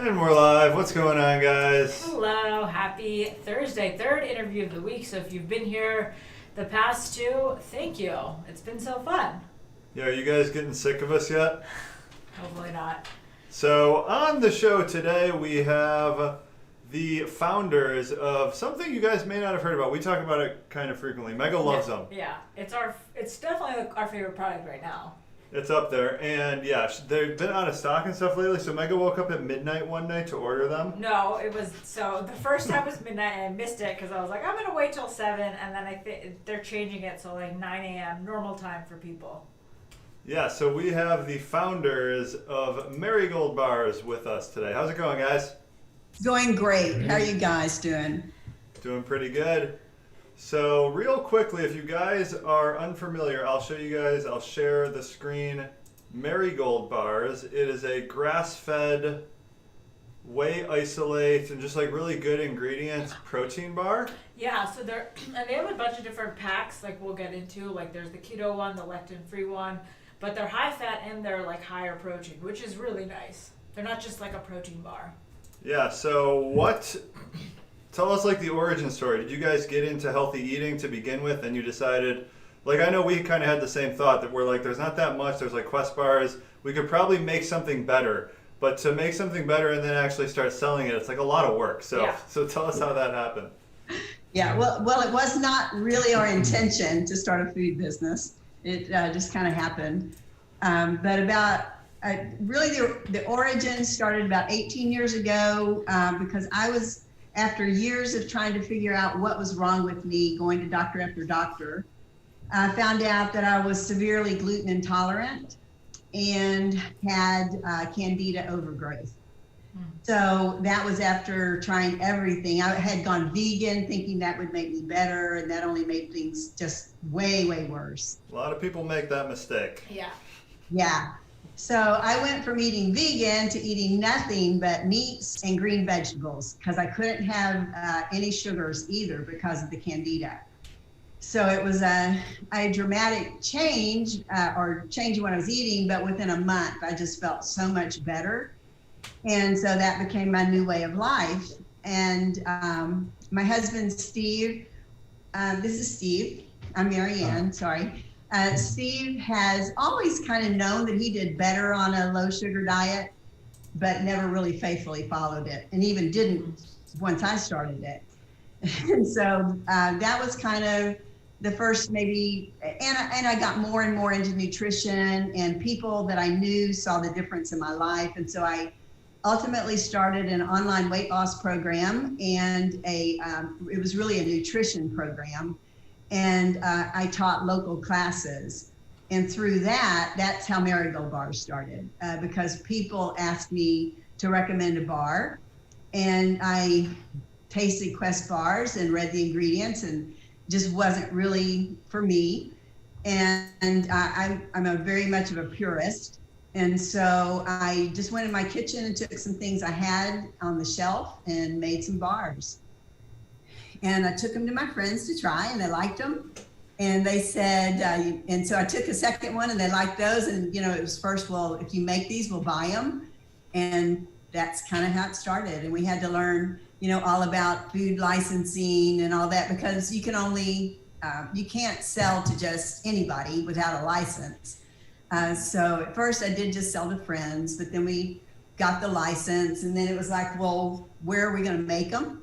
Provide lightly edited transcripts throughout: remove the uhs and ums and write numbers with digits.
And we're live. What's going on, guys? Hello, happy Thursday, third interview of the week. So if you've been here the past two, thank you. It's been so fun. Yeah, are you guys getting sick of us yet? Hopefully not. So on the show today, we have the founders of something you guys may not have heard about. We talk about it kind of frequently. Mega loves them. Yeah, it's definitely our favorite product right now. It's up there. And yeah, they've been out of stock and stuff lately. So Mega woke up at midnight one night to order them. No, it was, so the first time was midnight and I missed it because I was like, I'm going to wait till 7. And then I think they're changing it so like 9 a.m. normal time for people. Yeah, so we have the founders of MariGold bars with us today. How's it going, guys? Going great. How are you guys doing? Doing pretty good. So real quickly, if you guys are unfamiliar, I'll show you guys, I'll share the screen. MariGold bars. It is a grass-fed, whey isolate, and just like really good ingredients protein bar. Yeah, so and they have a bunch of different packs like we'll get into. Like there's the keto one, the lectin-free one, but they're high fat and they're like higher protein, which is really nice. They're not just like a protein bar. Yeah, so tell us like the origin story. Did you guys get into healthy eating to begin with and you decided, like I know we kind of had the same thought that we're like, there's not that much, there's like Quest bars, we could probably make something better. But to make something better and then actually start selling it, it's like a lot of work. So Yeah. So tell us how that happened. Yeah, well, it was not really our intention to start a food business. It just kind of happened. But really the origin started about 18 years ago because I was, after years of trying to figure out what was wrong with me, going to doctor after doctor, I found out that I was severely gluten intolerant and had candida overgrowth. So that was after trying everything. I had gone vegan thinking that would make me better, and that only made things just way, way worse. A lot of people make that mistake. Yeah. Yeah. So I went from eating vegan to eating nothing but meats and green vegetables because I couldn't have any sugars either because of the candida. So it was a dramatic change or change in what I was eating, but within a month, I just felt so much better. And so that became my new way of life. And my husband, Steve, this is Steve. I'm Marianne, sorry. Steve has always kind of known that he did better on a low sugar diet, but never really faithfully followed it, and even didn't once I started it. And so that was kind of the first maybe, and I got more and more into nutrition, and people that I knew saw the difference in my life. And so I ultimately started an online weight loss program, and it was really a nutrition program. And I taught local classes. And through that's how MariGold bars started, because people asked me to recommend a bar. And I tasted Quest bars and read the ingredients and just wasn't really for me. And I'm a very much of a purist. And so I just went in my kitchen and took some things I had on the shelf and made some bars. And I took them to my friends to try, and they liked them. And they said, and so I took a second one, and they liked those. And, it was first, well, if you make these, we'll buy them. And that's kind of how it started. And we had to learn, all about food licensing and all that, because you can't sell to just anybody without a license. So at first I did just sell to friends, but then we got the license, and then it was like, well, where are we going to make them?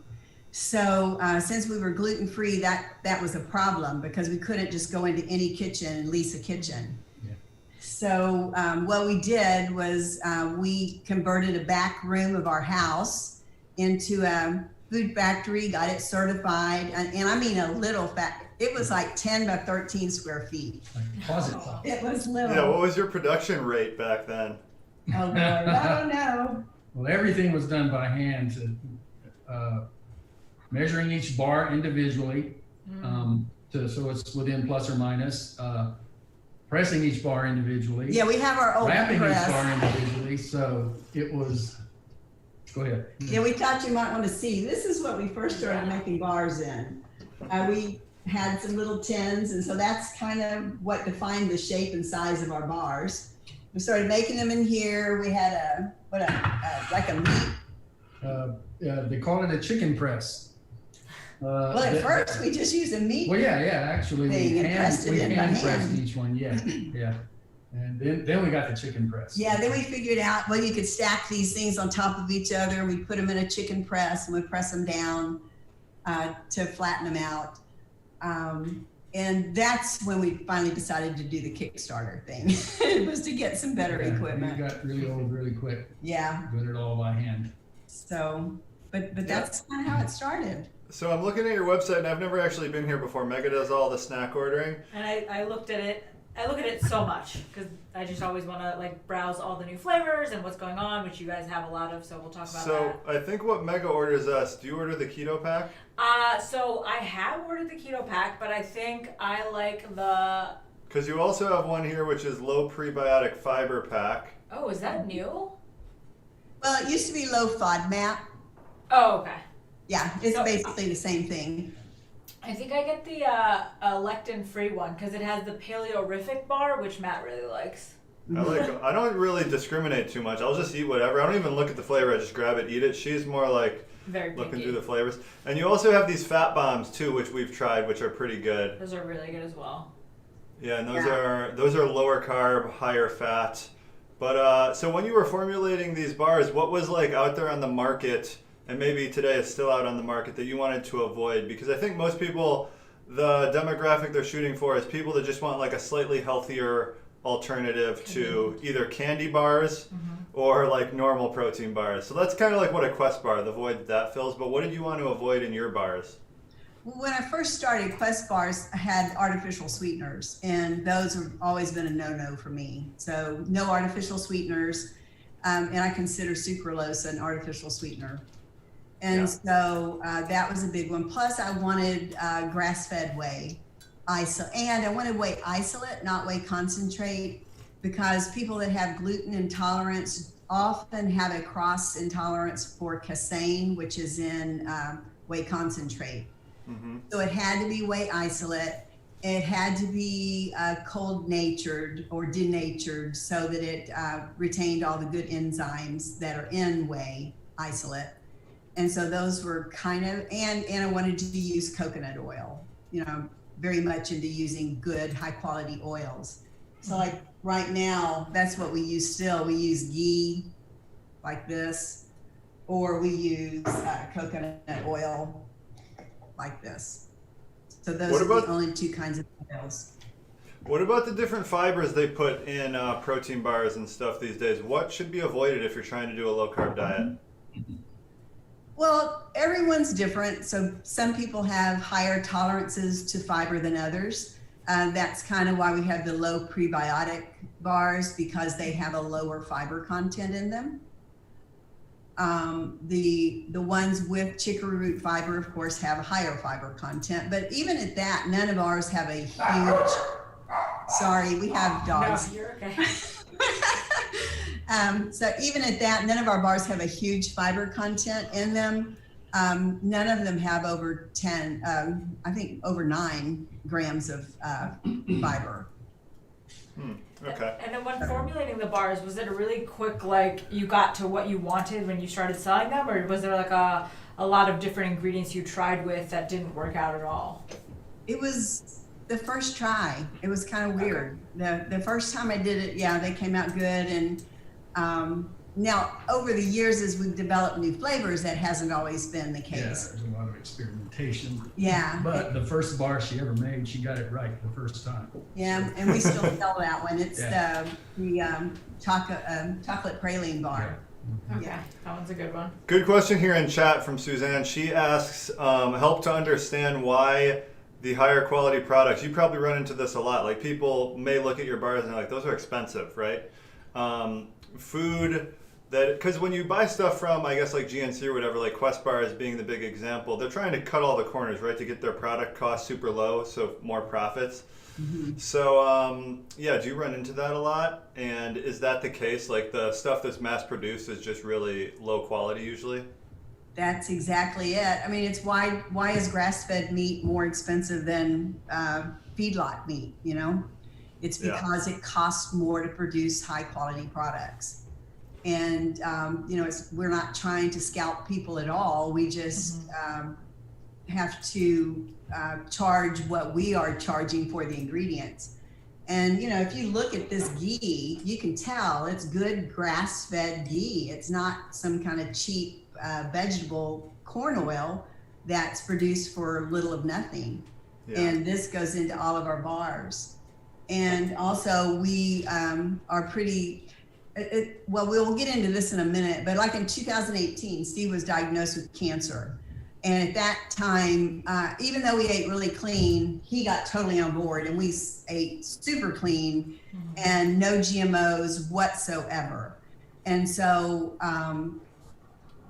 So since we were gluten-free, that was a problem because we couldn't just go into any kitchen and lease a kitchen. Yeah. So what we did was we converted a back room of our house into a food factory, got it certified, and I mean a little factory. It was like 10 by 13 square feet. Like closet. It was little. Yeah, what was your production rate back then? Oh, Lord, I don't know. Well, everything was done by hand, measuring each bar individually, so it's within plus or minus, pressing each bar individually. Yeah, we have our old wrapping press. each bar individually, so it was, go ahead. Yeah, we thought you might want to see. This is what we first started making bars in. We had some little tins, and so that's kind of what defined the shape and size of our bars. We started making them in here. We had like a meat They call it a chicken press. Well, at first we just used a meat. Well, yeah, actually, thing and pressed it in by hand pressed hand. each one, yeah. And then we got the chicken press. Yeah, then we figured out, well, you could stack these things on top of each other. We put them in a chicken press and we press them down to flatten them out. And that's when we finally decided to do the Kickstarter thing. It was to get some better equipment. We got really old really quick. Yeah. Doing it all by hand. So, but that's kind of how it started. So I'm looking at your website, and I've never actually been here before. Mega does all the snack ordering. And I looked at it. I look at it so much because I just always want to like browse all the new flavors and what's going on, which you guys have a lot of. So we'll talk about So I think what Mega orders us. Do you order the keto pack? that. So I have ordered the keto pack, but I think I like the. Because you also have one here, which is low prebiotic fiber pack. Oh, is that new? Well, it used to be Low-FODMAP. Oh, okay. Yeah, it's So- basically the same thing. I think I get the lectin-free one because it has the paleorific bar, which Matt really likes. I don't really discriminate too much. I'll just eat whatever. I don't even look at the flavor. I just grab it, eat it. She's more like Very looking picky. through the flavors. And you also have these fat bombs too, which we've tried, which are pretty good. Those are really good as well. Yeah, and Yeah. those are lower carb, higher fat. But so when you were formulating these bars, what was like out there on the market, and maybe today is still out on the market, that you wanted to avoid? Because I think most people, the demographic they're shooting for is people that just want like a slightly healthier alternative to either candy bars or like normal protein bars. So that's kind of like what a Quest bar, the void that fills. But what did you want to avoid in your bars? When I first started, Quest bars had artificial sweeteners, and those have always been a no-no for me. So no artificial sweeteners, and I consider sucralose an artificial sweetener. And so that was a big one. Plus, I wanted grass-fed whey isolate, and I wanted whey isolate, not whey concentrate, because people that have gluten intolerance often have a cross intolerance for casein, which is in whey concentrate. So it had to be whey isolate. It had to be cold natured or denatured so that it retained all the good enzymes that are in whey isolate. And so those were kind of, and I wanted to use coconut oil, you know, very much into using good high quality oils. So like right now, that's what we use still. We use ghee like this, or we use coconut oil like this. So those What are about- the only two kinds of oils. What about the different fibers they put in protein bars and stuff these days? What should be avoided if you're trying to do a low carb diet? Well, everyone's different. So some people have higher tolerances to fiber than others. That's kind of why we have the low prebiotic bars, because they have a lower fiber content in them. The ones with chicory root fiber, of course, have a higher fiber content. But even at that, none of ours have a huge, sorry, we have dogs. No, you're okay. So even at that, none of our bars have a huge fiber content in them. None of them have over 10, I think over 9 grams of fiber. Okay. And then when formulating the bars, was it a really quick, like, you got to what you wanted when you started selling them? Or was there like a lot of different ingredients you tried with that didn't work out at all? It was the first try. It was kind of weird. The first time I did it, yeah, they came out good. And now over the years, as we've developed new flavors, that hasn't always been the Yeah, case. there's a lot of experimentation. Yeah. But the first bar she ever made, she got it right the first time. Yeah, and we still sell that one. It's Yeah. the chocolate praline bar. Okay, Yeah. that one's a good one. Good question here in chat from Suzanne. She asks, help to understand why the higher quality products, you probably run into this a lot. Like people may look at your bars and they're like, those are expensive, right? Food that, because when you buy stuff from, I guess like GNC or whatever, like Quest bars being the big example, they're trying to cut all the corners, right? To get their product cost super low, so more profits. So, yeah, do you run into that a lot? And is that the case? Like the stuff that's mass produced is just really low quality usually? That's exactly it. I mean, it's why is grass-fed meat more expensive than feedlot meat, you know? It's Yeah. because it costs more to produce high-quality products. And, we're not trying to scalp people at all. We just have to charge what we are charging for the ingredients. And, if you look at this ghee, you can tell it's good grass-fed ghee. It's not some kind of cheap vegetable corn oil that's produced for little of nothing. Yeah. And this goes into all of our bars. And also we are pretty, well, we'll get into this in a minute, but like in 2018, Steve was diagnosed with cancer. And at that time, even though we ate really clean, he got totally on board, and we ate super clean and no GMOs whatsoever. And so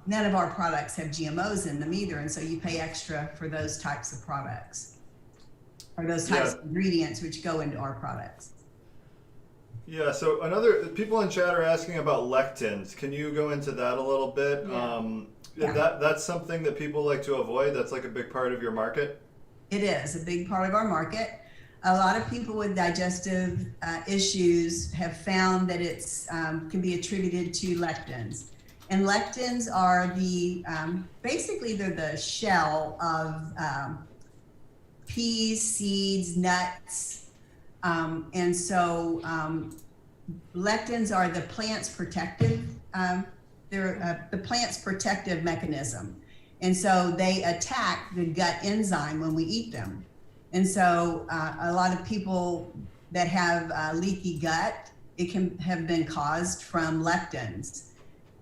none of our products have GMOs in them either. And so you pay extra for those types of products, or those types of ingredients which go into our products. Yeah, so people in chat are asking about lectins. Can you go into that a little bit? That's something that people like to avoid. That's like a big part of your market. It is a big part of our market. A lot of people with digestive issues have found that it's can be attributed to lectins. And lectins are basically they're the shell of peas, seeds, nuts. And so lectins are the plant's protective, they're the plant's protective mechanism. And so they attack the gut enzyme when we eat them. And so a lot of people that have leaky gut, it can have been caused from lectins.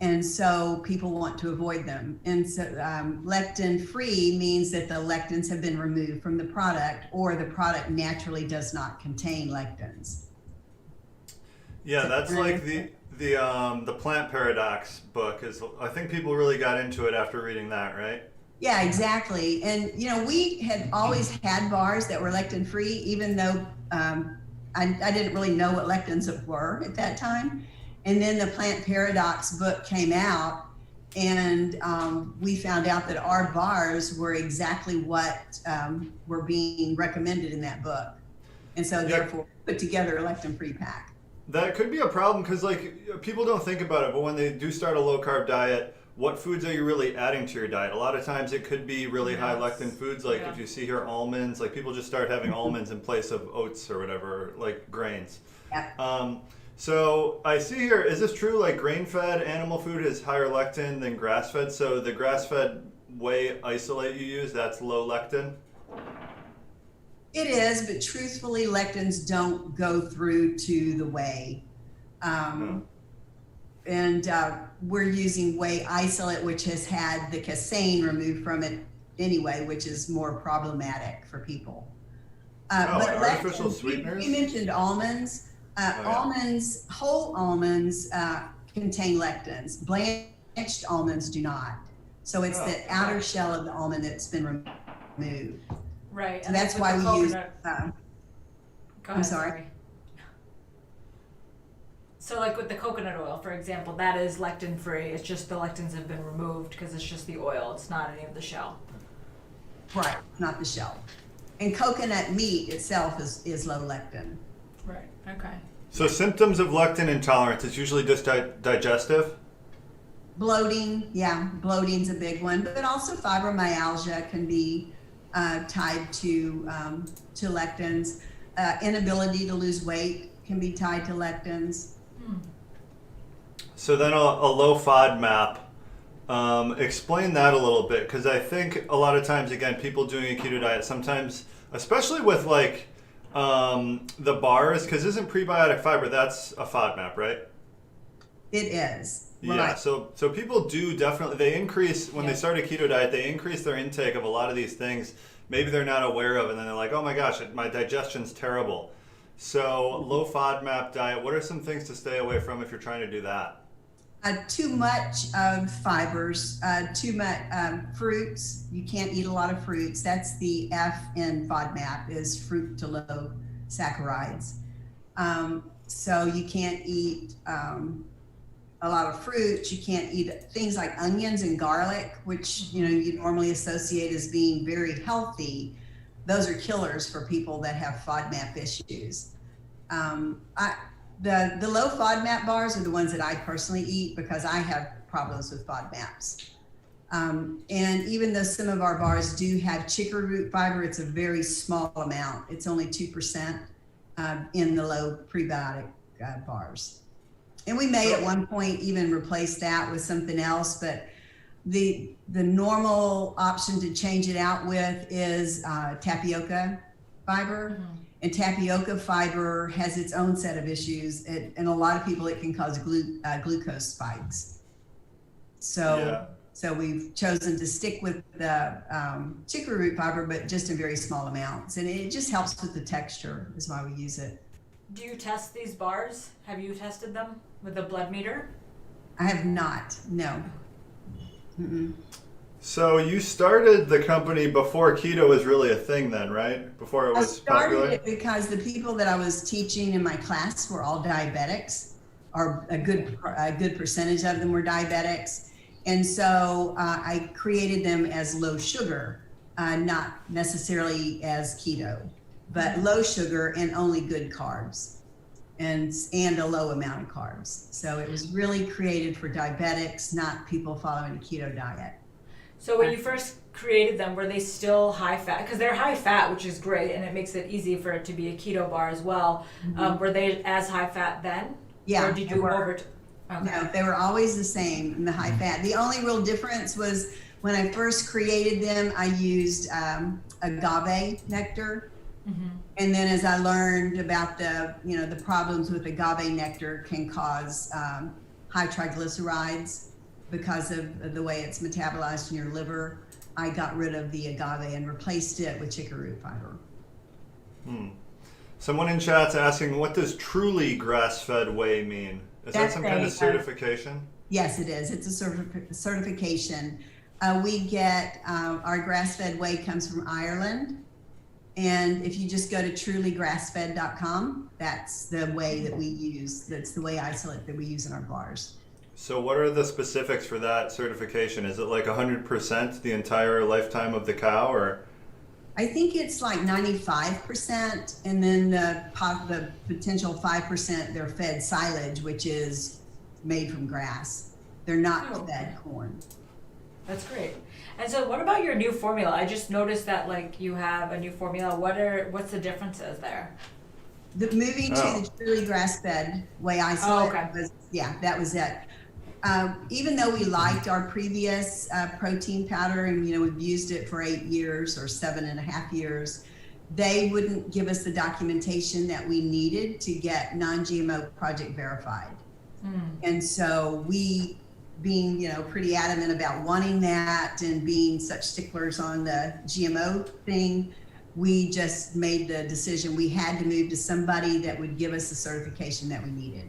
And so people want to avoid them. And so lectin-free means that the lectins have been removed from the product, or the product naturally does not contain lectins. Yeah, that's like the plant paradox book is. I think people really got into it after reading that, right? Yeah, exactly. And we had always had bars that were lectin-free, even though I didn't really know what lectins were at that time. And then the Plant Paradox book came out, and we found out that our bars were exactly what were being recommended in that book. And so therefore put together a lectin-free pack. That could be a problem because people don't think about it, but when they do start a low carb diet, what foods are you really adding to your diet? A lot of times it could be really high lectin foods, like if you see here almonds, like people just start having almonds in place of oats or whatever, like grains. Yeah. So I see here, is this true? Like grain-fed animal food has higher lectin than grass-fed. So the grass-fed whey isolate you use, that's low lectin? It is, but truthfully, lectins don't go through to the whey. And we're using whey isolate, which has had the casein removed from it anyway, which is more problematic for people. But artificial sweeteners? You mentioned almonds. Almonds, whole almonds contain lectins. Blanched almonds do not. So it's the outer shell of the almond that's been removed. Right. So that's why we use. I'm sorry. So like with the coconut oil, for example, that is lectin free. It's just the lectins have been removed because it's just the oil. It's not any of the shell. Right, not the shell. And coconut meat itself is low lectin. Right. Okay. So symptoms of lectin intolerance, it's usually just digestive? Bloating, bloating's a big one, but also fibromyalgia can be tied to lectins. Inability to lose weight can be tied to lectins. So then a low FODMAP, explain that a little bit, because I think a lot of times, again, people doing a keto diet, sometimes, especially with the bars, because isn't prebiotic fiber, that's a FODMAP, right? It is. Yeah, right. so people do definitely, they increase, when they start a keto diet, they increase their intake of a lot of these things maybe they're not aware of, and then they're like, oh my gosh, my digestion's terrible. So low FODMAP diet, what are some things to stay away from if you're trying to do that? Too much of fibers, too much fruits. You can't eat a lot of fruits. That's the F in FODMAP, is fruit to low saccharides. So you can't eat a lot of fruits. You can't eat things like onions and garlic, which you normally associate as being very healthy. Those are killers for people that have FODMAP issues. The low FODMAP bars are the ones that I personally eat because I have problems with FODMAPs. And even though some of our bars do have chicory root fiber, it's a very small amount. It's only 2% in the low prebiotic bars. And we may at one point even replace that with something else, but the normal option to change it out with is tapioca fiber. Mm-hmm. And tapioca fiber has its own set of issues. And a lot of people, it can cause glucose spikes. So we've chosen to stick with the chicory root fiber, but just in very small amounts. And it just helps with the texture is why we use it. Do you test these bars? Have you tested them with a blood meter? I have not, no. Mm-mm. So you started the company before keto was really a thing then, right? Before it was popular? I started it because the people that I was teaching in my class were all diabetics, or a good percentage of them were diabetics. And so I created them as low sugar, not necessarily as keto, but low sugar and only good carbs and a low amount of carbs. So it was really created for diabetics, not people following a keto diet. So when you first created them, were they still high fat? Because they're high fat, which is great, and it makes it easy for it to be a keto bar as well. Mm-hmm. Were they as high fat then? Yeah. Or did you okay. No, they were always the same in the high fat. The only real difference was when I first created them, I used agave nectar. Mm-hmm. And then as I learned about the problems with agave nectar can cause high triglycerides because of the way it's metabolized in your liver, I got rid of the agave and replaced it with chicory root fiber. Someone in chat's asking, what does truly grass-fed whey mean? Is that some kind of certification? Yes, it is. It's a certification. We get our grass-fed whey comes from Ireland. And if you just go to trulygrassfed.com, that's the whey that we use. That's the whey isolate that we use in our bars. So what are the specifics for that certification? Is it like 100% the entire lifetime of the cow, or? I think it's like 95%, and then the potential 5% they're fed silage, which is made from grass. They're not fed corn. That's great. And so what about your new formula? I just noticed that like you have a new formula. What's the differences there? Moving to the truly grass-fed whey isolate that was it. Even though we liked our previous protein powder and we've used it for 8 years or 7.5 years, they wouldn't give us the documentation that we needed to get non-GMO project verified. And so we, being pretty adamant about wanting that and being such sticklers on the GMO thing, we just made the decision we had to move to somebody that would give us the certification that we needed.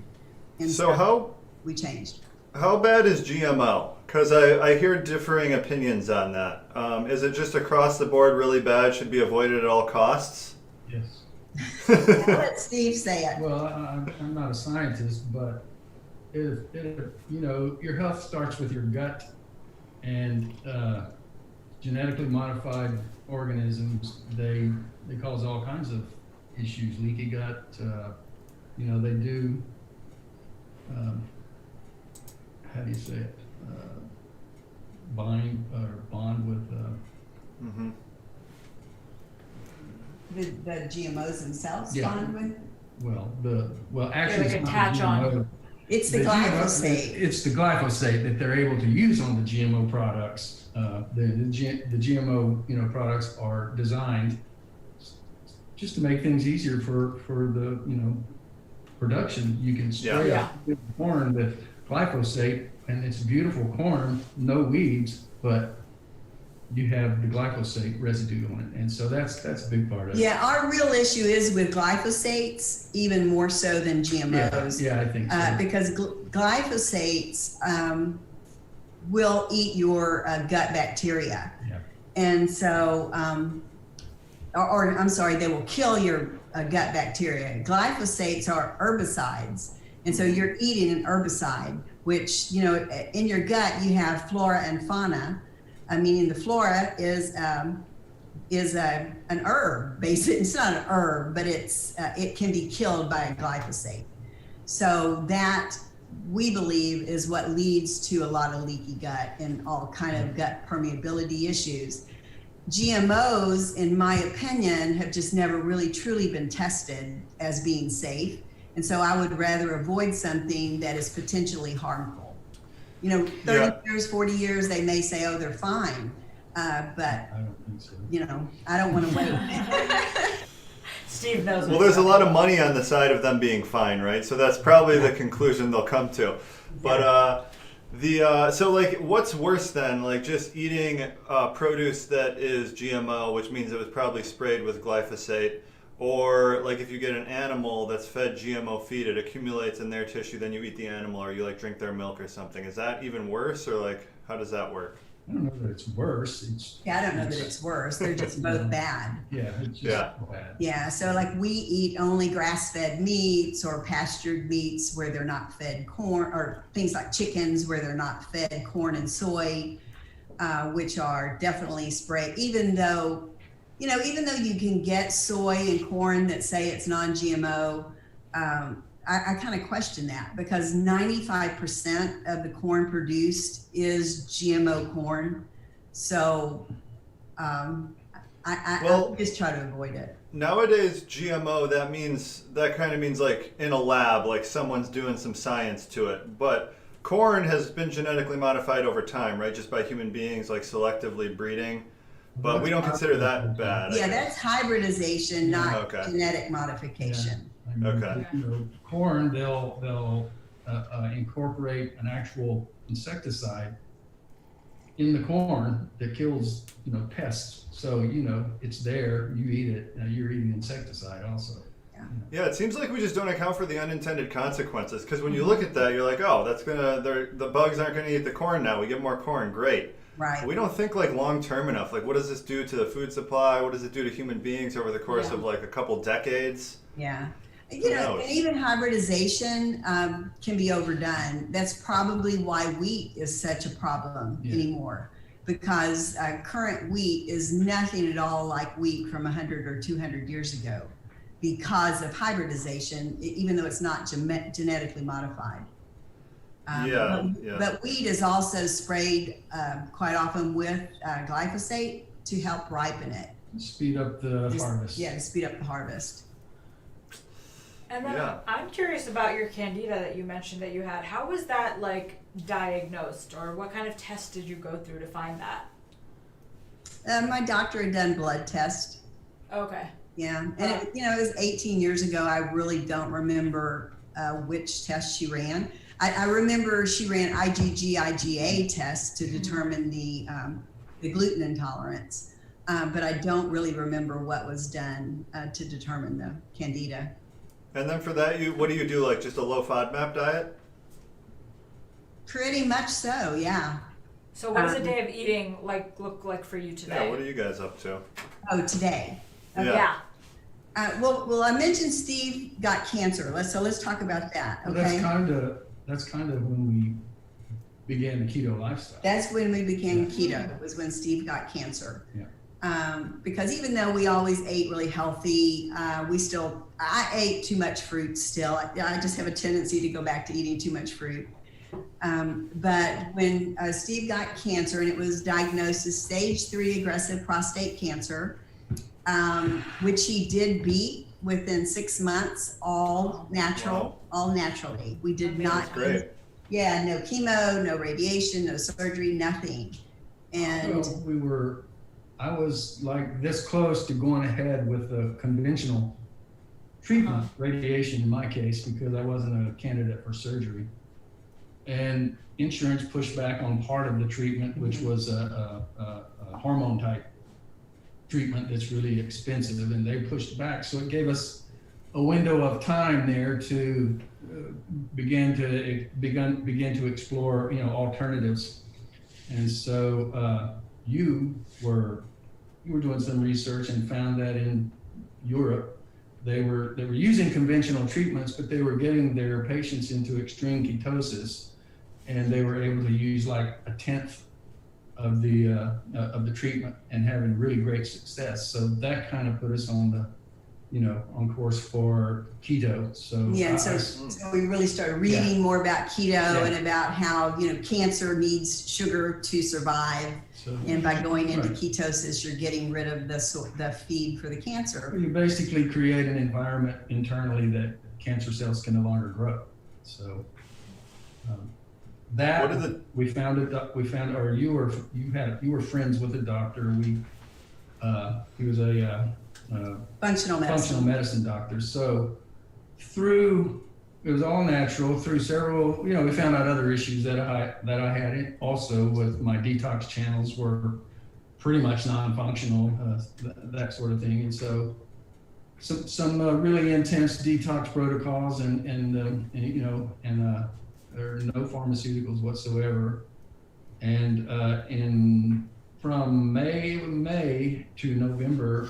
And so how we changed. How bad is GMO? Because I hear differing opinions on that. Is it just across the board really bad, should be avoided at all costs? Yes. I'll let Steve say it. Well, I'm not a scientist, but if your health starts with your gut, and genetically modified organisms, they cause all kinds of issues, leaky gut. They do. How do you say it? Bond with. The GMOs themselves bond with? Actually, like it's attach not on. It's the glyphosate. It's the glyphosate that they're able to use on the GMO products. The GMO products are designed just to make things easier for the production. You can spray out corn with glyphosate, and it's beautiful corn, no weeds, but you have the glyphosate residue on it, and so that's a big part of it. Yeah, our real issue is with glyphosates, even more so than GMOs. Yeah, I think so. Because glyphosates will eat your gut bacteria, and so, they will kill your gut bacteria. Glyphosates are herbicides, and so you're eating an herbicide, which in your gut you have flora and fauna. Meaning the flora is an herb. Basically, it's not an herb, but it can be killed by a glyphosate. So that, we believe, is what leads to a lot of leaky gut and all kind of gut permeability issues. GMOs, in my opinion, have just never really truly been tested as being safe. And so I would rather avoid something that is potentially harmful. 30 years, 40 years, they may say, oh, they're fine. But, I don't think so. I don't want to wait. Steve knows. Well, there's a lot of money on the side of them being fine, right? So that's probably the conclusion they'll come to. But so like, what's worse than like just eating produce that is GMO, which means it was probably sprayed with glyphosate, or like if you get an animal that's fed GMO feed, it accumulates in their tissue, then you eat the animal, or you like drink their milk or something. Is that even worse, or like how does that work? I don't know that it's worse. I don't know that it's worse. They're just both bad. Yeah, it's just bad. Yeah, so like we eat only grass-fed meats or pastured meats where they're not fed corn, or things like chickens where they're not fed corn and soy, which are definitely sprayed. Even though you can get soy and corn that say it's non-GMO, I kind of question that, because 95% of the corn produced is GMO corn. So I just try to avoid it. Nowadays, GMO, that kind of means like in a lab, like someone's doing some science to it. But corn has been genetically modified over time, right? Just by human beings, like selectively breeding. But we don't consider that bad. Yeah, that's hybridization, not Okay. genetic modification. Okay. Corn, they'll incorporate an actual insecticide in the corn that kills pests. So it's there. You eat it. Now you're eating insecticide also. Yeah, it seems like we just don't account for the unintended consequences. Because when you look at that, you're like, oh, the bugs aren't gonna eat the corn now. We get more corn, great. Right. We don't think like long term enough. Like, what does this do to the food supply? What does it do to human beings over the course of like a couple decades? Yeah. And even hybridization can be overdone. That's probably why wheat is such a problem anymore, because current wheat is nothing at all like wheat from 100 or 200 years ago because of hybridization, even though it's not genetically modified. But wheat is also sprayed quite often with glyphosate to help ripen it. Speed up the harvest. Yeah, to speed up the harvest. And then I'm curious about your candida that you mentioned that you had. How was that like diagnosed, or what kind of test did you go through to find that? My doctor had done blood tests. Okay. Yeah, and it was 18 years ago. I really don't remember which test she ran. I remember she ran IgG/IgA tests to determine the gluten intolerance, but I don't really remember what was done to determine the candida. And then for that, what do you do? Like just a low FODMAP diet? Pretty much so, yeah. So what does a day of eating look like for you today? Yeah, what are you guys up to? Oh, today. Yeah. Well, I mentioned Steve got cancer. Let's talk about that. Okay. Well, that's kind of when we began the keto lifestyle. That's when we began keto. Was when Steve got cancer. Yeah. Because even though we always ate really healthy, I ate too much fruit still. I just have a tendency to go back to eating too much fruit. But when Steve got cancer, and it was diagnosed as stage 3 aggressive prostate cancer, which he did beat within 6 months, all natural, all naturally. We did not. Great. No chemo, no radiation, no surgery, nothing. And I was like this close to going ahead with a conventional treatment, radiation in my case, because I wasn't a candidate for surgery. And insurance pushed back on part of the treatment, which was a hormone type treatment that's really expensive, and they pushed back. So it gave us a window of time there to begin to explore, alternatives. And so you were doing some research and found that in Europe they were using conventional treatments, but they were getting their patients into extreme ketosis, and they were able to use like 1/10 of the treatment and having really great success. So that kind of put us on on course for keto. So Yeah, and so we really started reading more about keto and about how, cancer needs sugar to survive. So, And by going into right. ketosis, you're getting rid of the feed for the cancer. You basically create an environment internally that cancer cells can no longer grow. So that What are the- we found, or you were friends with a doctor. He was a Functional medicine. medicine doctor. So it was all natural through several, we found out other issues that I had also with my detox channels were pretty much non-functional, that sort of thing. And so some really intense detox protocols and there are no pharmaceuticals whatsoever. And from May to November,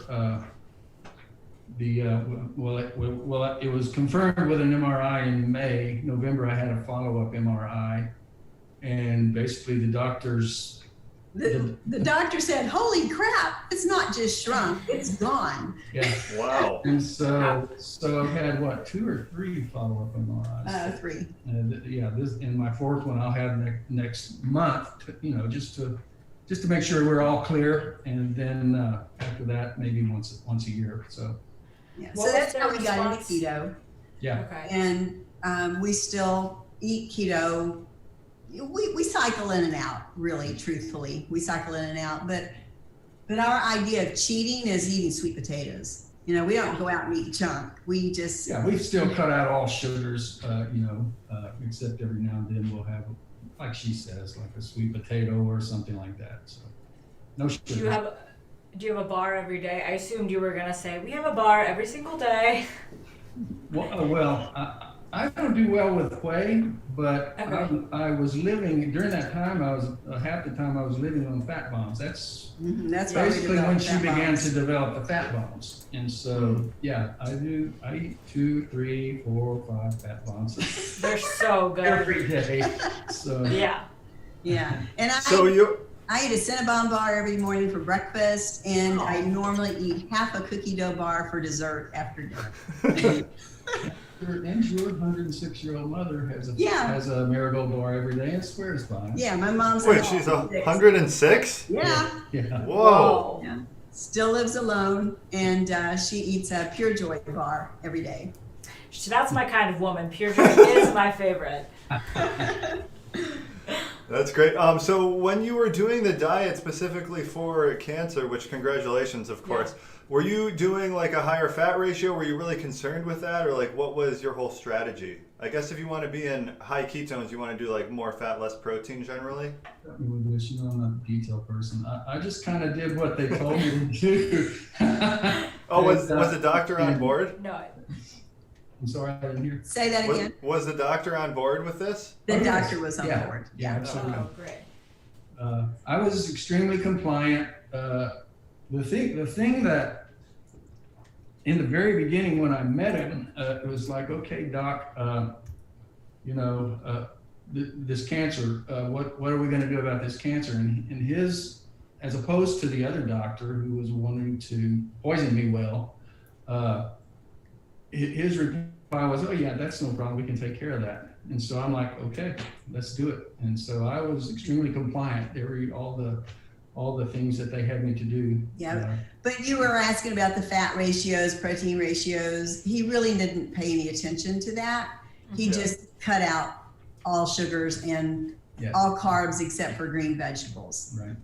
it was confirmed with an MRI in May. November, I had a follow-up MRI, and basically the doctors. The doctor said, "Holy crap! It's not just shrunk; it's gone." Yeah. Wow. And so I've had 2 or 3 follow-up MRIs. 3. And my 4th one I'll have next month. Just to make sure we're all clear, and then after that maybe once a year. So. Yeah. What So that's was how their we got into response? keto, Yeah. Okay. and we still eat keto. We cycle in and out, really, truthfully. We cycle in and out, but our idea of cheating is eating sweet potatoes. We don't go out and eat junk. We just We've still cut out all sugars, except every now and then we'll have, like she says, like a sweet potato or something like that. So no sugar. Do you have a bar every day? I assumed you were gonna say we have a bar every single day. Well, I don't do well with whey, but Okay. I was living during that time. I was half the time I was living on fat bombs. That's that's why we basically when developed she fat began bombs. to develop the fat bombs. And so I eat 2, 3, 4, 5 fat bombs They're so good. every day. So Yeah. Yeah, and I eat a Cinnabon bar every morning for breakfast, and I normally eat half a cookie dough bar for dessert after dinner. your 106-year-old mother has a Yeah. MariGold bar every day and swears by it. Yeah, my mom's Wait, she's 106? Yeah, Yeah. Whoa. yeah. Still lives alone, and she eats a Pure Joy bar every day. That's my kind of woman. Pure Joy is my favorite. That's great. So when you were doing the diet specifically for cancer, which congratulations, of course, were you doing like a higher fat ratio? Were you really concerned with that? Or like what was your whole strategy? I guess if you want to be in high ketones, you want to do like more fat, less protein generally? With this, I'm not a detail person. I just kind of did what they told me to do. Oh, was the doctor on board? No. I'm sorry, I didn't hear. Say that again. Was the doctor on board with this? The doctor was on board. Yeah, absolutely. Oh, great. I was extremely compliant. The thing that in the very beginning when I met him, it was like, okay, doc, this cancer, what are we going to do about this cancer? And his, as opposed to the other doctor who was wanting to poison me his reply was, oh yeah, that's no problem. We can take care of that. And so I'm like, okay, let's do it. And so I was extremely compliant. They read all the things that they had me to do. Yeah. But you were asking about the fat ratios, protein ratios. He really didn't pay any attention to that. He just cut out all sugars and all carbs except for green vegetables. Right.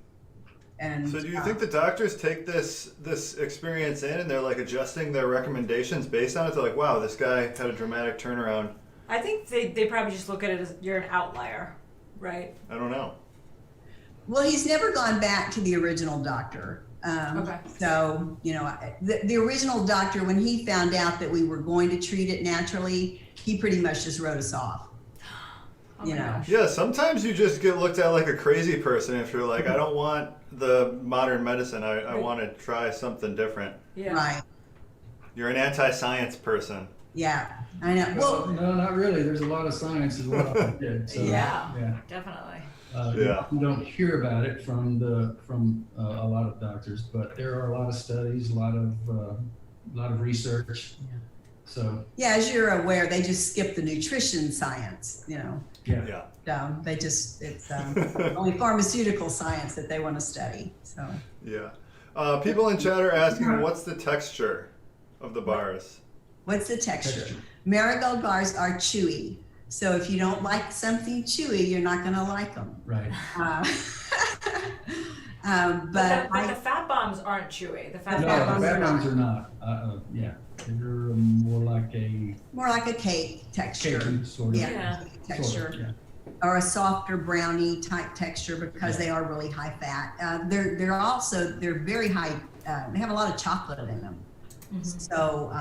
And so do you think the doctors take this experience in and they're like adjusting their recommendations based on it? They're like, wow, this guy had a dramatic turnaround. I think they probably just look at it as you're an outlier, right? I don't know. Well, he's never gone back to the original doctor. Okay. So, the original doctor, when he found out that we were going to treat it naturally, he pretty much just wrote us off. Oh my gosh. Yeah, sometimes you just get looked at like a crazy person if you're like, I don't want the modern medicine. I want to try something different. Yeah. Right. You're an anti-science person. Yeah, I know. Well, No, not really. There's a lot of science as well. So, Yeah. Definitely. You don't hear about it from a lot of doctors, but there are a lot of studies, a lot of a lot of research. So, Yeah, as you're aware, they just skip the nutrition science, you know. yeah. Yeah. They just, it's only pharmaceutical science that they want to study, so. Yeah. People in chat are asking, what's the texture of the bars? What's the texture? MariGold bars are chewy. So if you don't like something chewy, you're not going to like them. Right. But the fat bombs aren't chewy. The fat No, bombs the are fat not. bombs are not. Yeah, they're more like a more like a cake texture. cakey sort of. Yeah, Yeah. texture. Sort of, yeah. Or a softer brownie type texture because they are really high fat. They're very high. They have a lot of chocolate in them, so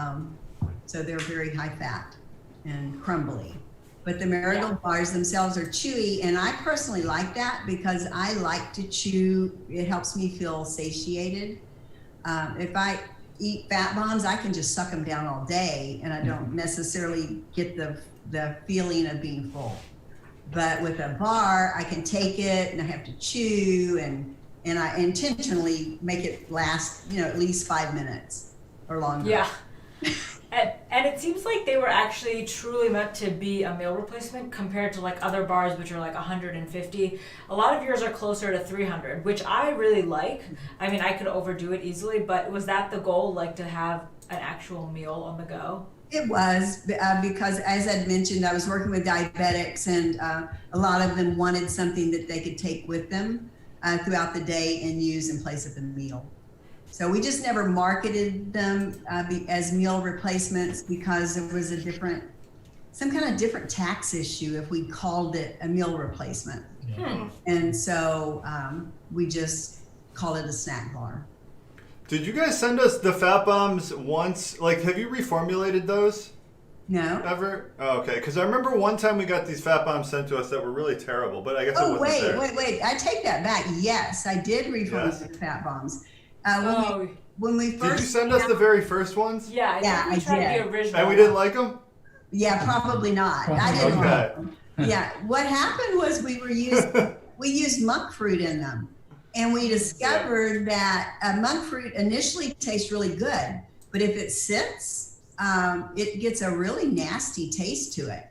they're very high fat and crumbly. But the MariGold bars themselves are chewy, and I personally like that because I like to chew. It helps me feel satiated. If I eat fat bombs, I can just suck them down all day, and I don't necessarily get the feeling of being full. But with a bar, I can take it and I have to chew, and I intentionally make it last, at least 5 minutes or longer. Yeah. And it seems like they were actually truly meant to be a meal replacement compared to like other bars, which are like 150. A lot of yours are closer to 300, which I really like. I mean, I could overdo it easily, but was that the goal, like to have an actual meal on the go? It was because, as I'd mentioned, I was working with diabetics, and a lot of them wanted something that they could take with them throughout the day and use in place of the meal. So we just never marketed them as meal replacements because there was some kind of different tax issue if we called it a meal replacement. Yeah. And so we just call it a snack bar. Did you guys send us the fat bombs once? Like, have you reformulated those No? ever? Oh, okay, because I remember one time we got these fat bombs sent to us that were really terrible, but I guess it Oh, wasn't there. wait. I take that back. Yes, I did reformulate Yes? the fat bombs. Oh, When we Did first you send us the very first ones? yeah, Yeah, I think we I tried did. the original. And we didn't like them? Yeah, probably not. I didn't Okay. like them. Yeah, what happened was we used monk fruit in them, and we discovered that monk fruit initially tastes really good, but if it sits, it gets a really nasty taste to it.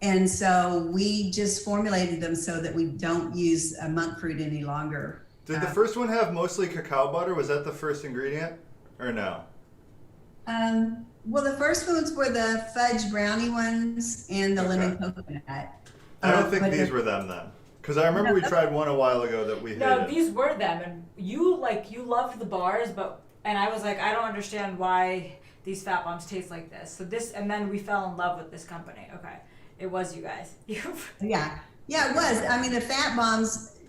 And so we just formulated them so that we don't use monk fruit any longer. Did the first one have mostly cacao butter? Was that the first ingredient? Or no? Well, the first ones were the fudge brownie ones and the Okay. lemon coconut. I don't think but these were them then. Because I remember we tried one a while ago that we No, hated. these were them, and you loved the bars, and I was like, I don't understand why these fat bombs taste like this. So and then we fell in love with this company. Okay, it was you guys. Yeah, it was. I mean, the fat bombs,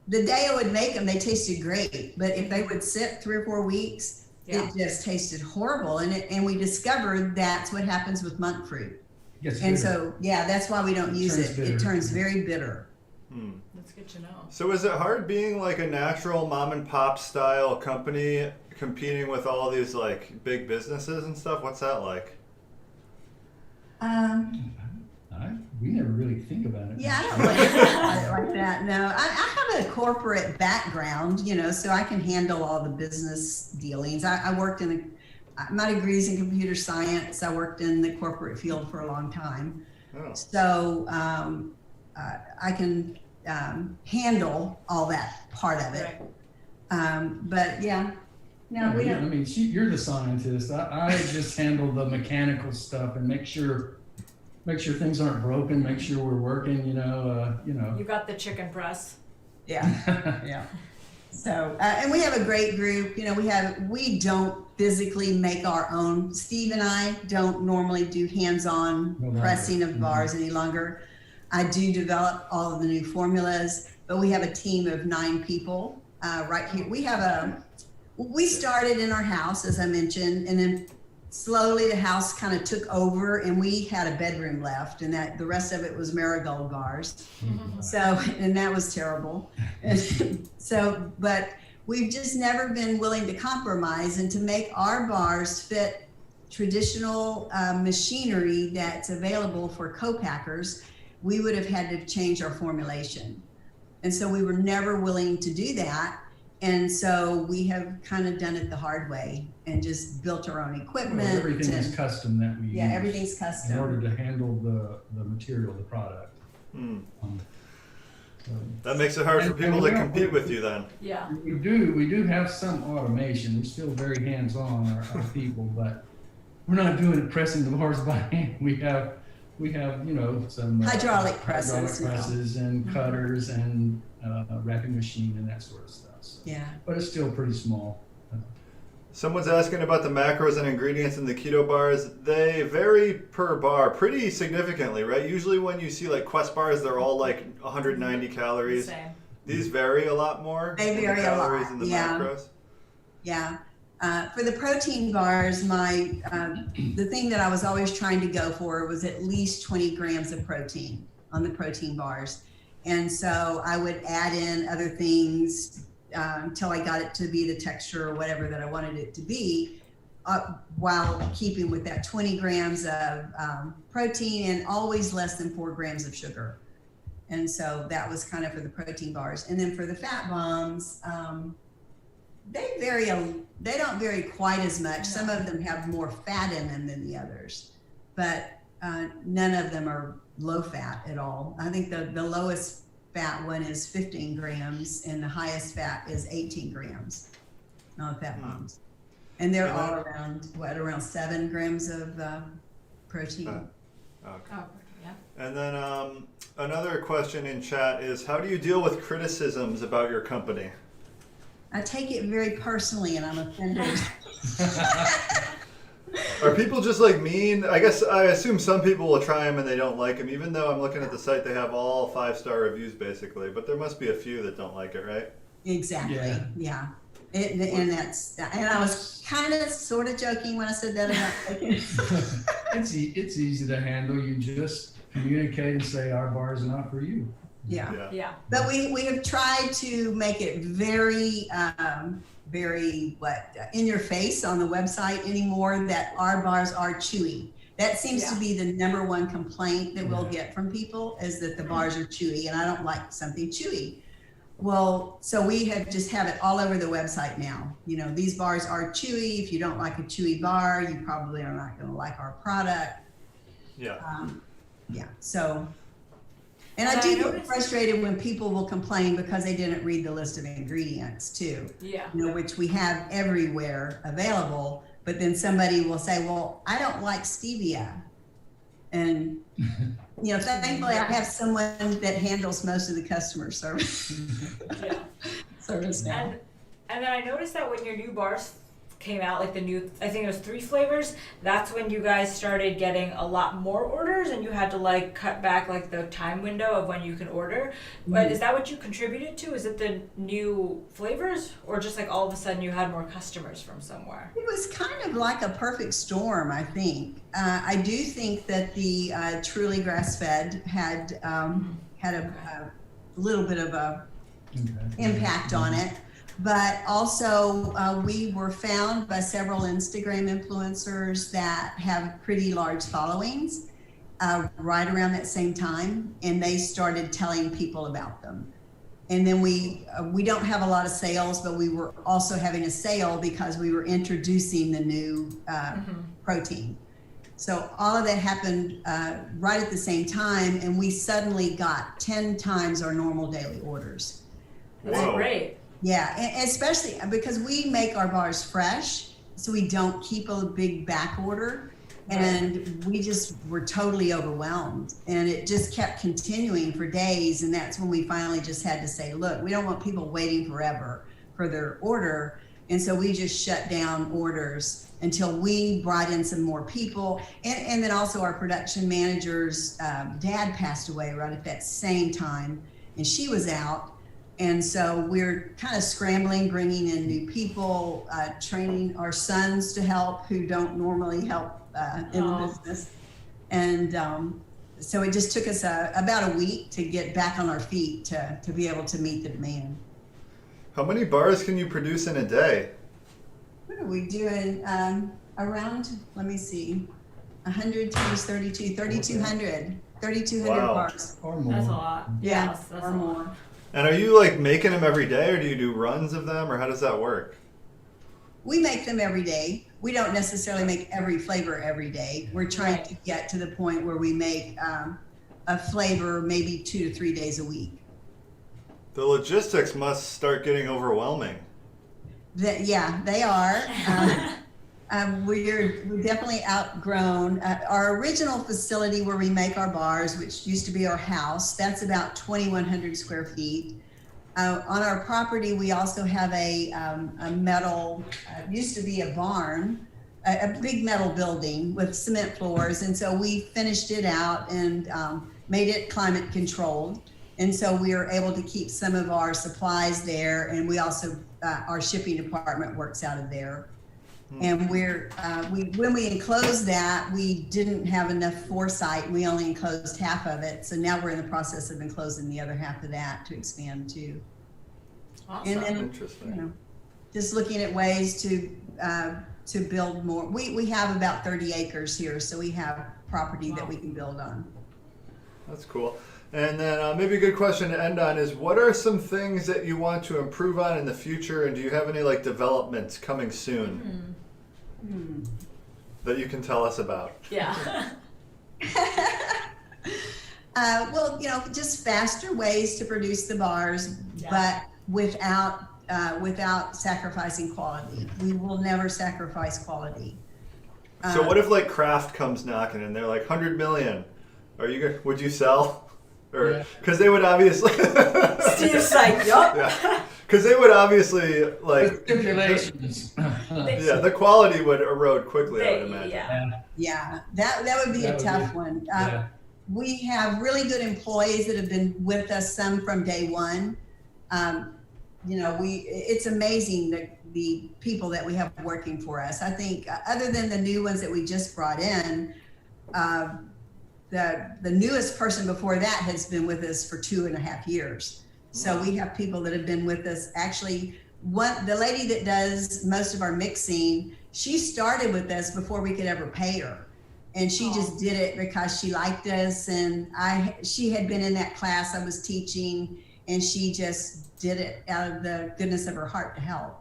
the day I would make them, they tasted great. But if they would sit 3 or 4 weeks, Yeah. it just tasted horrible. And we discovered that's what happens with monk fruit. Gets And bitter. so, yeah, that's why we don't use Turns it. bitter. It turns very bitter. That's good to know. So is it hard being like a natural mom and pop style company competing with all these like big businesses and stuff? What's that like? We never really think about it. Yeah, I don't really think about it like that. No, I have a corporate background, so I can handle all the business dealings. I worked my degree's in computer science. I worked in the corporate field for a long time. Oh. So I can handle all that part of it. Right. But yeah, no, we I don't. mean, you're the scientist. I just handle the mechanical stuff and make sure things aren't broken. Make sure we're working. You got the chicken press. Yeah. So, and we have a great group. We don't physically make our own. Steve and I don't normally do hands-on No longer. pressing of bars any longer. I do develop all of the new formulas, but we have a team of 9 people right here. We started in our house, as I mentioned, and then slowly the house kind of took over, and we had a bedroom left, and that the rest of it was MariGold bars. So, and that was terrible. But we've just never been willing to compromise and to make our bars fit traditional machinery that's available for co-packers. We would have had to change our formulation. And so we were never willing to do that. And so we have kind of done it the hard way and just built our own equipment. Well, everything is and- custom that we Yeah, use everything's in order custom. to handle the material, the product. Hmm. So That makes it hard for And- people and to we don't- compete with you then. Yeah. we do have some automation. We're still very hands-on, our people, but we're not doing it pressing the bars by hand. We have some Hydraulic presses hydraulic now. presses and Mhm. cutters and wrapping machine and that sort of stuff. So, Yeah. but it's still pretty small. Someone's asking about the macros and ingredients in the keto bars. They vary per bar pretty significantly, right? Usually when you see like Quest bars, they're all like 190 calories. Same. These vary a lot more. They in the vary a calories lot, and the yeah. macros. Yeah. For the protein bars, the thing that I was always trying to go for was at least 20 grams of protein on the protein bars. And so I would add in other things until I got it to be the texture or whatever that I wanted it to be, while keeping with that 20 grams of protein and always less than 4 grams of sugar. And so that was kind of for the protein bars. And then for the fat bombs, they don't vary quite as much. Some of them have more fat in them than the others, but none of them are low fat at all. I think the lowest fat one is 15 grams and the highest fat is 18 grams on fat bombs. And they're all around 7 grams of protein. Okay. Oh, yeah. And then another question in chat is, how do you deal with criticisms about your company? I take it very personally and I'm offended. Are people just like mean? I assume some people will try them and they don't like them, even though I'm looking at the site, they have all 5-star reviews basically, but there must be a few that don't like it, right? Exactly. Yeah. And I was kind of sort of joking when I said that about taking it. It's easy to handle. You just communicate and say our bar is not for you. Yeah. Yeah. But we have tried to make it very, very in your face on the website anymore that our bars are chewy. That seems to be the number one complaint that we'll get from people is that the bars are chewy and I don't like something chewy. Well, so we have it all over the website now. You know, these bars are chewy. If you don't like a chewy bar, you probably are not going to like our product. Yeah. Yeah. So, and I do get frustrated when people will complain because they didn't read the list of ingredients too. Yeah. You know, which we have everywhere available. But then somebody will say, "Well, I don't like stevia," and you know, thankfully I have someone that handles most of the customer service. Yeah. Service now. And then I noticed that when your new bars came out, like the new, I think it was 3 flavors, that's when you guys started getting a lot more orders and you had to like cut back like the time window of when you can order. But is that what you contributed to? Is it the new flavors or just like all of a sudden you had more customers from somewhere? It was kind of like a perfect storm, I think. I do think that the Truly Grass-Fed had a little bit of a impact on it. But also, we were found by several Instagram influencers that have pretty large followings right around that same time, and they started telling people about them. And then we don't have a lot of sales, but we were also having a sale because we were introducing the new protein. So all of that happened right at the same time, and we suddenly got 10 times our normal daily orders. That's Whoa. great. Yeah, and especially because we make our bars fresh, so we don't keep a big back order, and we just were totally overwhelmed, and it just kept continuing for days, and that's when we finally just had to say, look, we don't want people waiting forever for their order, and so we just shut down orders until we brought in some more people, and then also our production manager's dad passed away right at that same time, and she was out. And so we're kind of scrambling, bringing in new people, training our sons to help who don't normally help in the business. And so it just took us about a week to get back on our feet to be able to meet the demand. How many bars can you produce in a day? What are we doing? Around, let me see, 100 times 32, 3,200 Wow. bars. Or more. That's a lot. Yeah, Yes, that's or a lot. more. And are you like making them every day, or do you do runs of them, or how does that work? We make them every day. We don't necessarily make every flavor every day. We're trying Right. to get to the point where we make a flavor maybe 2 to 3 days a week. The logistics must start getting overwhelming. Yeah, they are. We're definitely outgrown. Our original facility where we make our bars, which used to be our house, that's about 2,100 square feet. On our property, we also have a metal, used to be a barn, a big metal building with cement floors. And so we finished it out and made it climate controlled. And so we are able to keep some of our supplies there. And we also, our shipping department works out of there. And when we enclosed that, we didn't have enough foresight. We only enclosed half of it. So now we're in the process of enclosing the other half of that to expand too. Awesome. And then, Interesting. just looking at ways to build more. We have about 30 acres here, so we have property that we can build on. That's cool. And then maybe a good question to end on is, what are some things that you want to improve on in the future, and do you have any like developments coming soon that you can tell us about? Yeah. Well, just faster ways to produce the bars, but without sacrificing quality. We will never sacrifice quality. So what if like Kraft comes knocking and they're like 100 million? Would you sell? Or because they would obviously. Steve's like, yup. Yeah, because they would obviously like. Stipulations. Yeah, the quality would erode quickly, I would imagine. Yeah, that would be a tough one. Yeah. We have really good employees that have been with us, some from day one. It's amazing the people that we have working for us. I think other than the new ones that we just brought in, the newest person before that has been with us for 2.5 years. So we have people that have been with us. Actually, the lady that does most of our mixing, she started with us before we could ever pay her. And she just did it because she liked us. And she had been in that class I was teaching, and she just did it out of the goodness of her heart to help.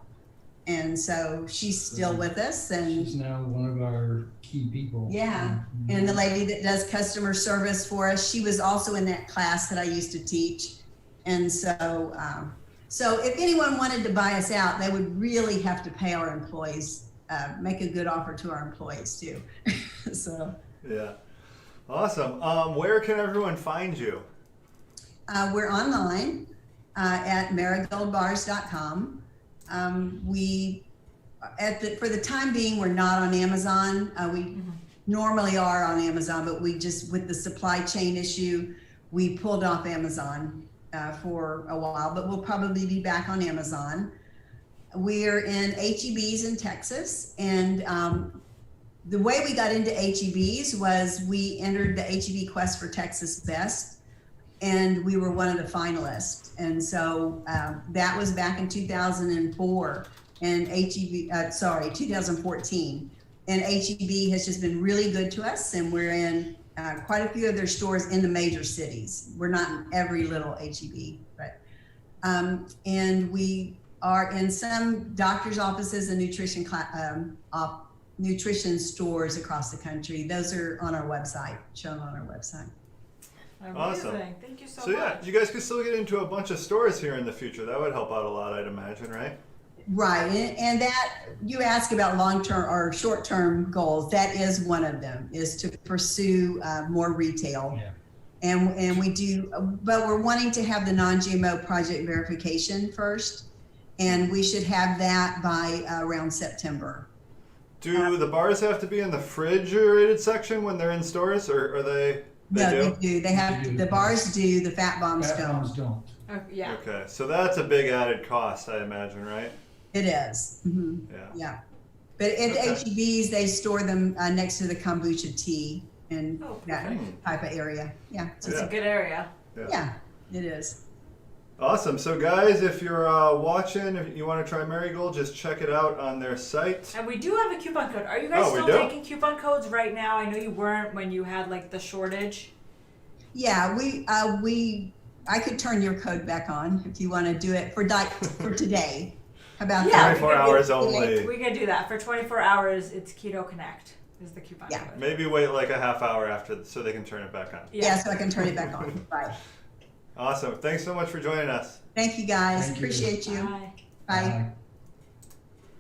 And so she's still with us. And She's now one of our key people. yeah. And the lady that does customer service for us, she was also in that class that I used to teach. And so, if anyone wanted to buy us out, they would really have to pay our employees, make a good offer to our employees too. So. Yeah. Awesome. Where can everyone find you? We're online at marigoldbars.com. For the time being, we're not on Amazon. We normally are on Amazon, but we just, with the supply chain issue, we pulled off Amazon for a while, but we'll probably be back on Amazon. We're in HEBs in Texas, and the way we got into HEBs was we entered the HEB Quest for Texas Best, and we were one of the finalists. And so that was back in 2004, and 2014. And HEB has just been really good to us, and we're in quite a few of their stores in the major cities. We're not in every little HEB, but and we are in some doctor's offices and nutrition stores across the country. Those are on our website, shown on our website. Amazing. Awesome. Thank you so So yeah, much. you guys could still get into a bunch of stores here in the future. That would help out a lot, I'd imagine, right? Right, and that you ask about long-term or short-term goals. That is one of them, is to pursue more retail. Yeah. And we do, but we're wanting to have the non-GMO project verification first, and we should have that by around September. Do the bars have to be in the refrigerated section when they're in stores, or are they? No, do? they do. They have to, the bars do, the fat bombs Fat don't. bombs don't. Yeah. Okay, so that's a big added cost, I imagine, right? It is. Mm-hmm. Yeah. Yeah. But at Okay. HEBs, they store them next to the kombucha tea and Oh, that perfect. type of area. Yeah. So It's a good area. yeah, it is. Awesome. So guys, if you're watching, if you want to try MariGold, just check it out on their site. And we do have a coupon code. Are you guys Oh, we still do? taking coupon codes right now? I know you weren't when you had like the shortage. Yeah, we I could turn your code back on if you want to do it for today. How about Yeah, that? 24 hours only. We can do that. For 24 hours, it's Keto Connect is the coupon Yeah. code. Maybe wait like a half hour after so they can turn it back on. Yeah, so I can turn it back on. Right. Awesome. Thanks so much for joining us. Thank you guys. Thank you. Appreciate you. Bye. Bye.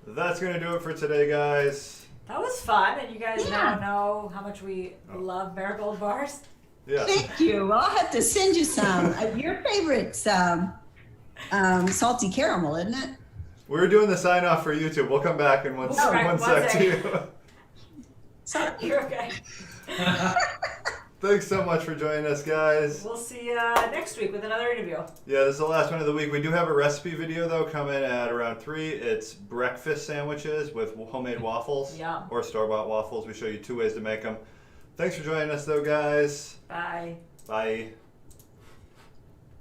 That's going to do it for today, guys. That was fun, and you guys Yeah. now know how much we love MariGold bars. Yeah. Thank you. Well, I'll have to send you some. Your favorite's salty caramel, isn't it? We were doing the sign off for YouTube. We'll come back in one We'll come back one one sec to sec. you. Sorry. You're okay. Thanks so much for joining us, guys. We'll see you next week with another interview. Yeah, this is the last one of the week. We do have a recipe video, though, coming at around 3. It's breakfast sandwiches with homemade waffles. Yum. Or store-bought waffles. We show you 2 ways to make them. Thanks for joining us, though, guys. Bye. Bye.